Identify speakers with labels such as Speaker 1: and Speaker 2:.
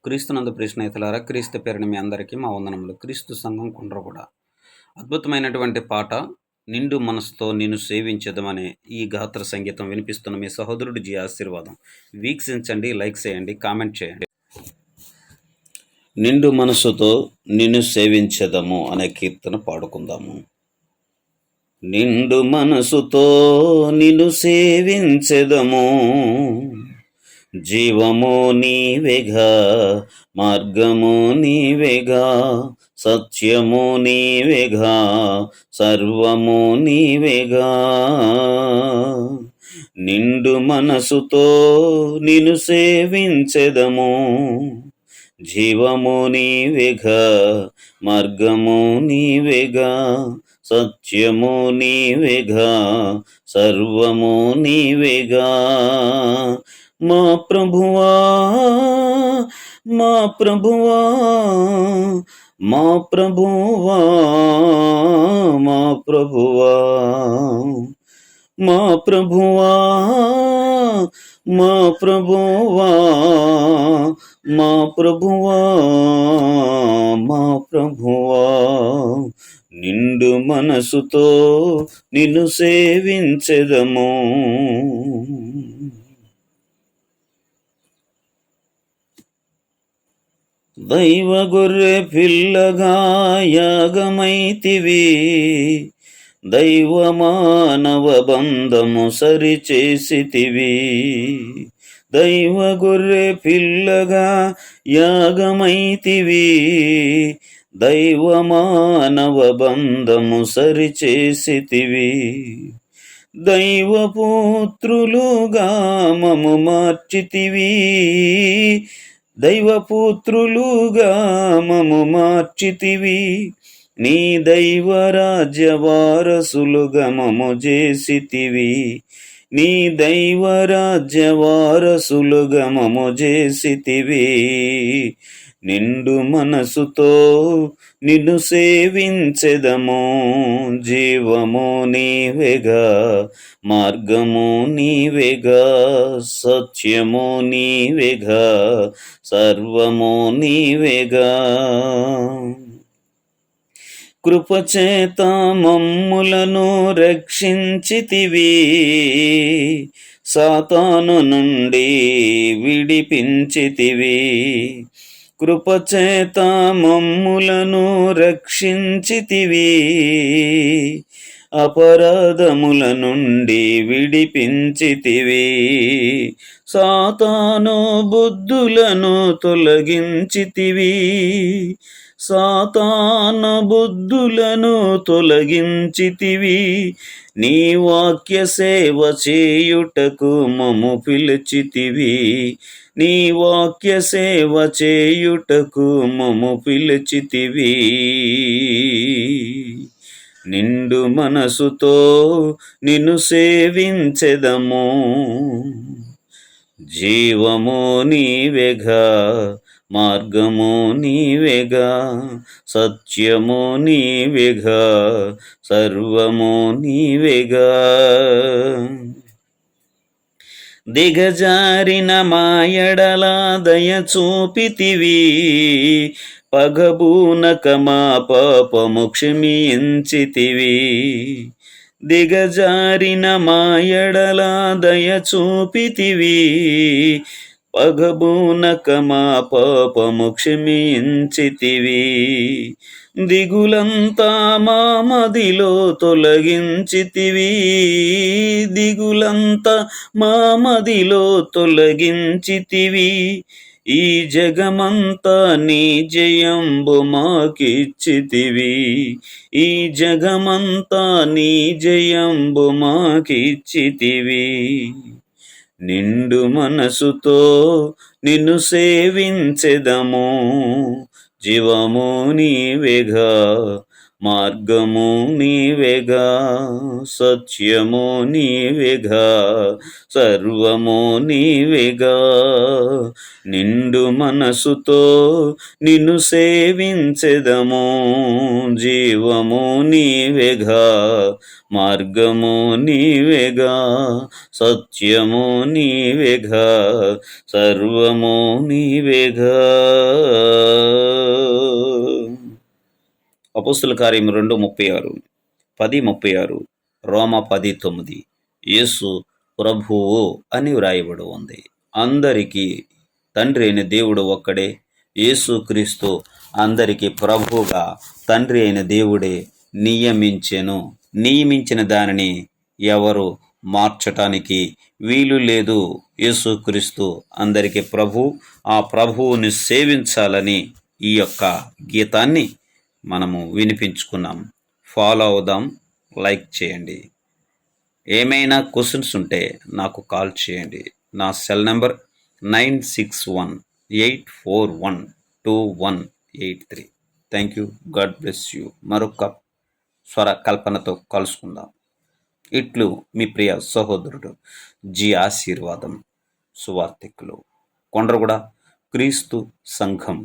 Speaker 1: క్రీస్తునందు ప్రియ స్నేహితులారా, క్రీస్తు పేరున మీ అందరికీ మా వందనములు. క్రీస్తు సంఘం కుండ్రగూడ. అద్భుతమైనటువంటి పాట 'నిండు మనసుతో నిన్ను సేవించెదమనే' ఈ గాత్ర సంగీతం వినిపిస్తున్న మీ సహోదరుడు జి ఆశీర్వాదం. వీక్షించండి, లైక్ చేయండి, కామెంట్ చేయండి. నిండు మనసుతో నిన్ను సేవించెదము అనే కీర్తన పాడుకుందాము. నిండు మనసుతో నిన్ను సేవించెదము, జీవము నీవేగా, మార్గము నీవేగా, సత్యము నీవేగా, సర్వము నీవేగా. నిండు మనసుతో నిన్ను సేవించెదము, జీవము నీవేగా, మార్గము నీవేగా, సత్యము నీవేగా, సర్వము నీవేగా. మా ప్రభువా, మా ప్రభువా, మా ప్రభువా, మా ప్రభువా, మా ప్రభువా, మా ప్రభువా, మా ప్రభువా, మా ప్రభువా. నిండు మనసుతో నిన్ను సేవించెదము. దైవ గొర్రె పిల్లగా యాగమైతివి, దైవ మానవ బంధము సరిచేసితివి. దైవ గొర్రె పిల్లగా యాగమైతివి, దైవ మానవ బంధము సరిచేసితివి. దైవపుత్రులుగా మము మార్చితివి, దైవపుత్రులుగా మము మార్చితివి. నీ దైవ రాజ్య వారసులుగా మము చేసితివి, నీ దైవ రాజ్య వారసులుగా మము చేసితివి. నిండు మనసుతో నిన్ను సేవించెదము, జీవము నీవేగా, మార్గము నీవేగా, సత్యము నీవేగా, సర్వము నీవేగా. కృపచేత మమ్ములను రక్షించితివి, సాతాను నుండి విడిపించితివి. కృపచేత మమ్ములను రక్షించితివి, అపరాధముల నుండి విడిపించితివి. సాతాను బుద్ధులను తొలగించితివి, సాతాను బుద్ధులను తొలగించితివి. నీ వాక్య సేవ చేయుటకు మము పిలిచితివి, నీ వాక్య సేవ చేయుటకు మము పిలిచితివి. నిండు మనసుతో నిన్ను సేవించెదము, జీవము నీవేగా, మార్గము నీవేగా, సత్యము నీవేగా, సర్వము నీవేగా. దిగజారిన మాయడల దయ చూపితివి, పగబూనక మా పాపము క్షమించితివి. దిగజారిన మాయడల దయ చూపితివి, పగబూనక మా పాపము క్షమించితివి. దిగులంతా మా మదిలో తొలగించితివి, దిగులంతా మా మదిలో తొలగించితివి. ఈ జగమంతా నీ జయంబు మాకిచ్చితివి, ఈ జగమంతా నీ జయంబు మాకిచ్చితివి. నిండు మనసుతో నిన్ను సేవించెదము, జీవము నీవేగా, మార్గము నీవేగా, సత్యము నీవేగా, సర్వము నీవేగా. నిండు మనసుతో నిన్ను సేవించెదము, జీవము నీవేగా, మార్గము నీవేగా, సత్యము నీవేగా, సర్వము నీవేగా. అపోస్తుల కార్యం 2:36, 10:36, రోమ 10:9. యేసు ప్రభువు అని వ్రాయబడి ఉంది. అందరికీ తండ్రి అయిన దేవుడు ఒక్కడే. యేసుక్రీస్తు అందరికీ ప్రభువుగా తండ్రి అయిన దేవుడే నియమించిన దానిని ఎవరు మార్చటానికి వీలు లేదు. యేసుక్రీస్తు అందరికీ ప్రభు. ఆ ప్రభువుని సేవించాలని ఈ యొక్క గీతాన్ని మనము వినిపించుకున్నాం. ఫాలో అవుదాం, లైక్ చేయండి. ఏమైనా క్వశ్చన్స్ ఉంటే నాకు కాల్ చేయండి. నా cell number 9618412183. Thank you. God bless you. మరొక స్వర కల్పనతో కలుసుకుందాం. ఇట్లు మీ ప్రియ సహోదరుడు జి ఆశీర్వాదం, సువార్థికులు, కొండ్రగూడ, క్రీస్తు సంఘం.